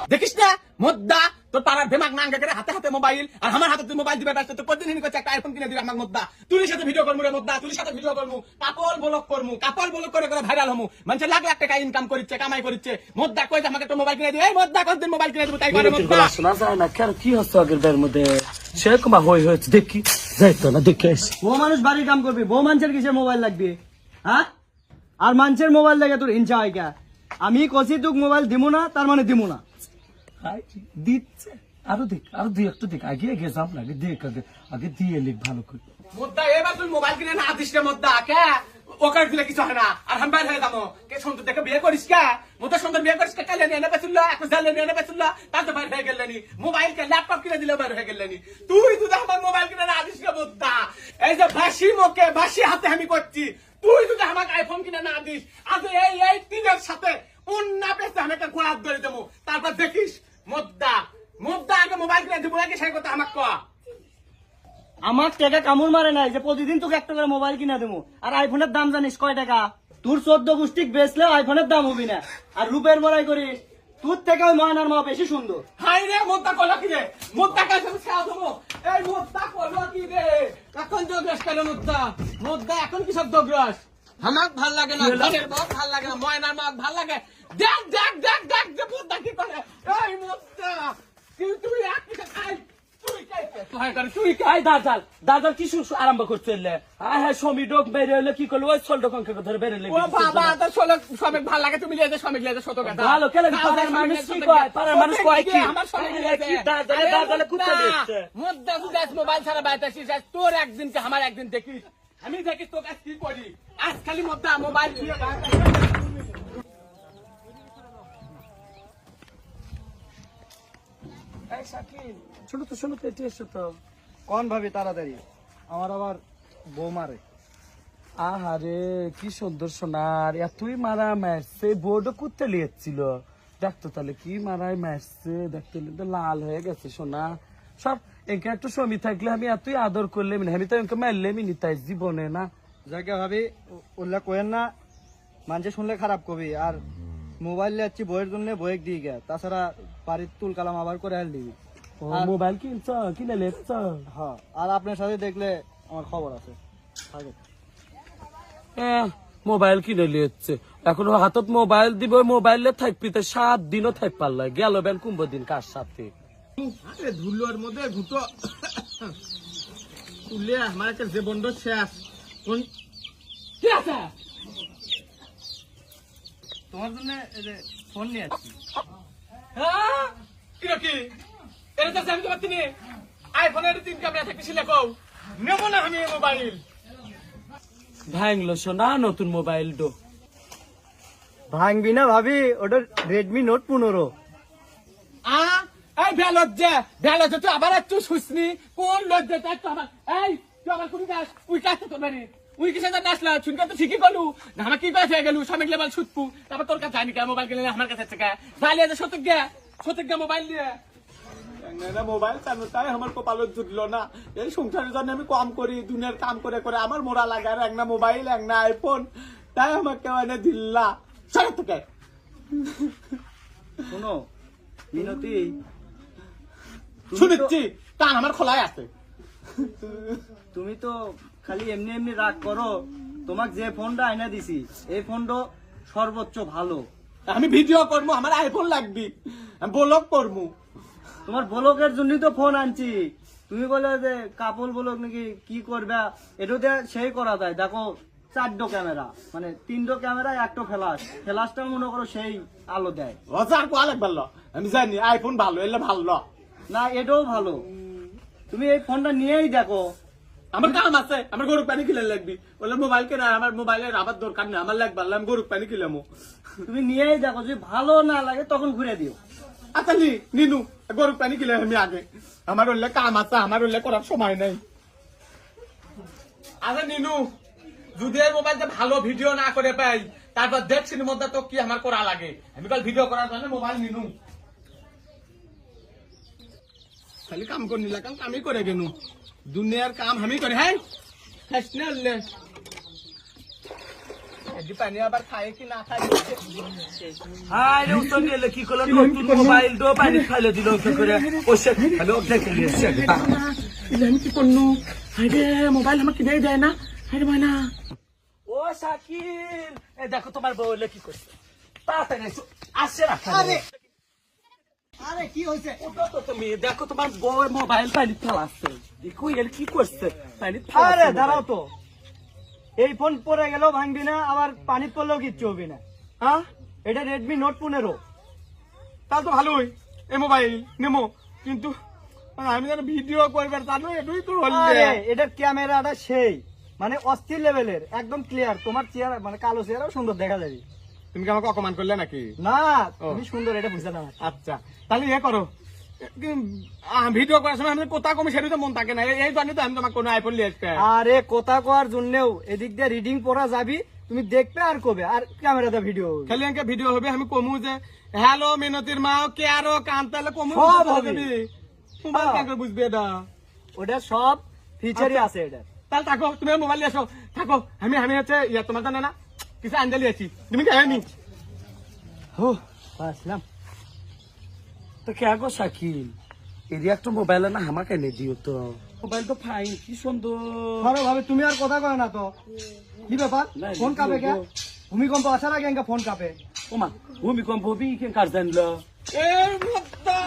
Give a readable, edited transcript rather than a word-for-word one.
দেখিস না মোদ্দা তোর পাড়ার ভেমাক নাঙ্গা করে হাতে হাতে মোবাইল আর আমার হাতে তুই মোবাইল দিবে তো প্রতিদিন করছে একটা আইফোন কিনে দিবে আমার মোদ্দা তুই সাথে ভিডিও করবো রে মোদ্দা তুই সাথে ভিডিও করবো কাপল ব্লক করে করে ভাইরাল হমু মানুষ লাখ লাখ টাকা ইনকাম করছে কামাই করছে মোদ্দা কই আমাকে তো মোবাইল কিনে দিবে এই মোদ্দা কতদিন মোবাইল কিনে দিব তাই করে মোদ্দা শোনা যায় না কেন কি হচ্ছে আগের বের মধ্যে সেরকম হয়েছে দেখি যাইতো না দেখে আসি বউ মানুষ বাড়ি কাম করবি বউ মানুষের কিসের মোবাইল লাগবে হ্যাঁ আর মানুষের মোবাইল লাগে তোর হিংসা হয় কে আমি কষি তোক মোবাইল দিমু না তার মানে দিমু না দিচ্ছে আরো দেখ আরো দুই একটু দেখ আগে আগে যাম লাগে দেখ আগে দিয়ে লিখ ভালো করে মোদ্দা এবার তুই মোবাইল কিনে না দিস রে মোদ্দা কে ওকার দিলে কিছু হয় না আর আমি বাইরে হয়ে যাবো কে সুন্দর দেখে বিয়ে করিস কে মোটা সুন্দর বিয়ে করিস কে কালে নিয়ে নেবে চুল্লা এখন জালে নিয়ে নেবে চুল্লা তার তো বাইরে হয়ে গেলেনি মোবাইল কে ল্যাপটপ কিনে দিলে বাইরে হয়ে গেলেনি তুই আমার মোবাইল কিনে না দিস রে মোদ্দা এই যে বাসি মুখে বাসি হাতে আমি করছি তুই যদি আমাকে আইফোন কিনে না দিস আজ এই তিনের সাথে অন্য পেছে আমি একটা গোড়াত ধরে দেবো তারপর দেখিস মোদ্দা আগে মোবাইল কিনে দিব নাকি সেই কথা আমাকে কয়া আমার টাকা কামড় মারে নাই যে প্রতিদিন তোকে একটা করে মোবাইল কিনা দেবো আর আইফোনের দাম জানিস কয় টাকা তোর 14 গোষ্ঠী বেচলেও আইফোনের দাম হবি না আর রূপের বড়াই করিস তোর থেকে ওই ময়নার মা বেশি সুন্দর হাই রে মোদ্দা কলো কি রে মোদ্দা কাছে আমি খাওয়া দেবো এই মোদ্দা কলো কি রে এখন দোগ্রাস কেন মোদ্দা এখন কি সব দোগ্রাস আমাক ভাল লাগে না ঘরের বউ ভাল লাগে না ময়নার মা ভাল লাগে দেখ যে মোদ্দা কি করে এই মোদ্দা তুই এক কিছু খাই তুই খাই দাদাল কি আরম্ভ করছে হ্যাঁ সমী ডোক বেরিয়ে হলে কি করলো ওই ছোট ডোকাঙ্কে ধরে বেরিয়ে ও বাবা তো সমেক ভাল লাগে তুমি যে সমেক লিয়ে শত কথা ভালো কেন পাড়ার মানুষ কি কয় পাড়ার মানুষ কয় কি আমার সমেক লিয়ে দাদালে কুত্তা দিচ্ছে মোদ্দা সুদাস মোবাইল ছাড়া বাইতে আসিস তোর একদিন কে আমার একদিন দেখিস আমি দেখি তোকে আজ কি করি আজ খালি মোদ্দা মোবাইল দিয়ে শোনো তো এটি এসো তো কোন ভাবি তাড়াতাড়ি আমার আবার বউ মারে আহারে কি সুন্দর সোনার এতই মারা মারছে বোর্ডও কুত্তে লিয়েছিল দেখতো তাহলে কি মারাই মারছে দেখতে তো লাল হয়ে গেছে সোনা সব একে একটু সমী থাকলে আমি এতই আদর করলে আমি তো একে মারলে মিনি তাই জীবনে না যাকে ভাবি উল্লেখ করেন না মানুষে শুনলে খারাপ কবি আর মোবাইল যাচ্ছি বইয়ের জন্য বইয়ে দিয়ে গে তাছাড়া বাড়ির তুল কালাম আবার করে হেল দিবি মোবাইল কিনছ কিনে লেপছ হ্যাঁ আর আপনার সাথে দেখলে আমার খবর আছে মোবাইল কিনে লিয়েছে এখন হাতত মোবাইল দিব মোবাইলে থাকবি তো 7 দিনও থাক পারল গেল বেন কুম্ভ দিন কার সাথে ধুলোর মধ্যে ভূত তুলে আমার একটা যে বন্ধ শেষ কোন কি আছে তোমার জন্য ফোন নিয়ে আসছি হ্যাঁ কি এটা তো জানতে পারছি নি আইফোনের 3 ক্যামেরা থাকতে ছিল কও নেব না আমি মোবাইল ভাঙলো সোনা নতুন মোবাইল ডো ভাঙবি না ভাবি ওটা রেডমি নোট 15 এই ভ্যালজ্জা তুই আবার একটু শুসনি কোন লজ্জা তাই তো আবার এই তুই আবার কোন কাজ উই কাজ তো মানে উই কিসে না আসলা শুনকা তো ঠিকই করলু না আমার কি কাজ হয়ে গেল সামনে গেলে মাল ছুটপু তারপর তোর কাছে আনি কা মোবাইল কিনে আমার কাছে থেকে জালিয়া যে সতক গে মোবাইল দিয়ে না মোবাইল চালু তাই আমার কপালত জুটলো না এই সংসারের জন্য আমি কম করি দুনিয়ার কাম করে করে আমার মোড়া লাগে আর একটা মোবাইল একটা আইফোন তাই আমাকে মানে দিল্লা সরে তোকে শোনো মিনতি শুনেছি কান আমার খোলাই আছে তুমি তো খালি এমনি এমনি রাগ করো তোমাকে যে ফোনটা আইনা দিছি এই ফোনটা সর্বোচ্চ ভালো আমি ভিডিও করবো আমার আইফোন লাগবে আমি ব্লগ করবো তোমার ব্লগের জন্যই তো ফোন আনছি তুমি বলে যে কাপল ব্লগ নাকি কি করবে এটা দিয়ে সেই করা যায় দেখো 4টো ক্যামেরা মানে 3টো ক্যামেরা 1টো ফ্ল্যাশটা মনে করো সেই আলো দেয় হাজার কোয়া লাগবে আমি জানি আইফোন ভালো এলে ভালো না এটাও ভালো তুমি এই ফোনটা নিয়েই দেখো আমার কাম আছে আমার গরু পানি কিনে লাগবি বলে মোবাইল কেনা আমার মোবাইলের আবার দরকার নেই আমার লাগবে আমি গরু পানি কিলামো তুমি নিয়েই দেখো যদি ভালো না লাগে তখন ঘুরে দিও আচ্ছা নিনু গরু পানি কিনে আমি আগে আমার ওলে কাম আছে আমার ওলে করার সময় নেই আচ্ছা নিনু যদি এই মোবাইলটা ভালো ভিডিও না করে পাই তারপর দেখছি মধ্যে তো কি আমার করা লাগে আমি কাল ভিডিও করার জন্য মোবাইল নিনু খালি কাম করে নিলা কাম আমি করে গেনু দুনিয়ার কাম আমি করে হ্যাঁ নাকি পানি আবার খায় কি না খায় আরে ও তো নিলে কি করলো নতুন মোবাইল দো পানি খাইলে দিল ওকে করে ও সে হ্যালো দেখে নিয়েছে আমি কি করনু আরে মোবাইল আমাকে কিনে দেয় না আরে মানা ও শাকিল এই দেখো তোমার বউ কি করছে তাড়াতাড়ি এসো আসছে না আরে আরে কি হয়েছে? ওটা তো তুমি দেখো তোমার বউ মোবাইল পানি ফেলাচ্ছে দেখো এর কি করছে পানি আরে দাঁড়াও তো, এই ফোন পরে গেলেও ভাঙবি না, আবার পানি পড়লেও কিচ্ছু হবে না। হ্যাঁ, এটা রেডমি নোট 15। তাহলে তো ভালোই এই মোবাইল নেমো, কিন্তু আমি যেন ভিডিও করবার জানো এটাই তো আরে বললে এটার ক্যামেরাটা সেই মানে অস্থির লেভেলের, একদম ক্লিয়ার। তোমার চেহারা মানে কালো চেহারাও সুন্দর দেখা যাবে। তুমি কি আমাকে অপমান করলে নাকি? না, তুমি সুন্দর, এটা বুঝতে না। আচ্ছা তাহলে ইয়ে করো, ভিডিও করার সময় আমি কোথা কমে সেটা তো মন থাকে না, এই জন্য তো আমি তোমাকে কোনো আইফোন নিয়ে আসতে। আরে কথা কওয়ার জন্যও এদিক দিয়ে রিডিং পড়া যাবি, তুমি দেখবে আর কবে, আর ক্যামেরাতে ভিডিও হবে। খালি আমাকে ভিডিও হবে, আমি কমু যে হ্যালো মিনতির মা কে আরো কান তাহলে কমু সব হবে। মোবাইল কেন করে বুঝবে এটা? ওটা সব ফিচারই আছে এটা। তাহলে থাকো, তুমি মোবাইল নিয়ে আসো, থাকো। আমি হচ্ছে ইয়া তোমার জানে না কিছু আঞ্জালি আছি, তুমি কে নি হো আসলাম। তো কে গো শাকিল এর একটা মোবাইল না আমাকে এনে দিও তো, মোবাইল তো ফাইন কি সুন্দর। ধরো ভাবে, তুমি আর কথা কয় না তো, কি ব্যাপার? না, ফোন কাঁপে কে? বলবো। ভূমিকম্প আসার আগে ফোন কাঁপে। ওমা ভূমিকম্প বি কে কার জানলো এ মুক্তা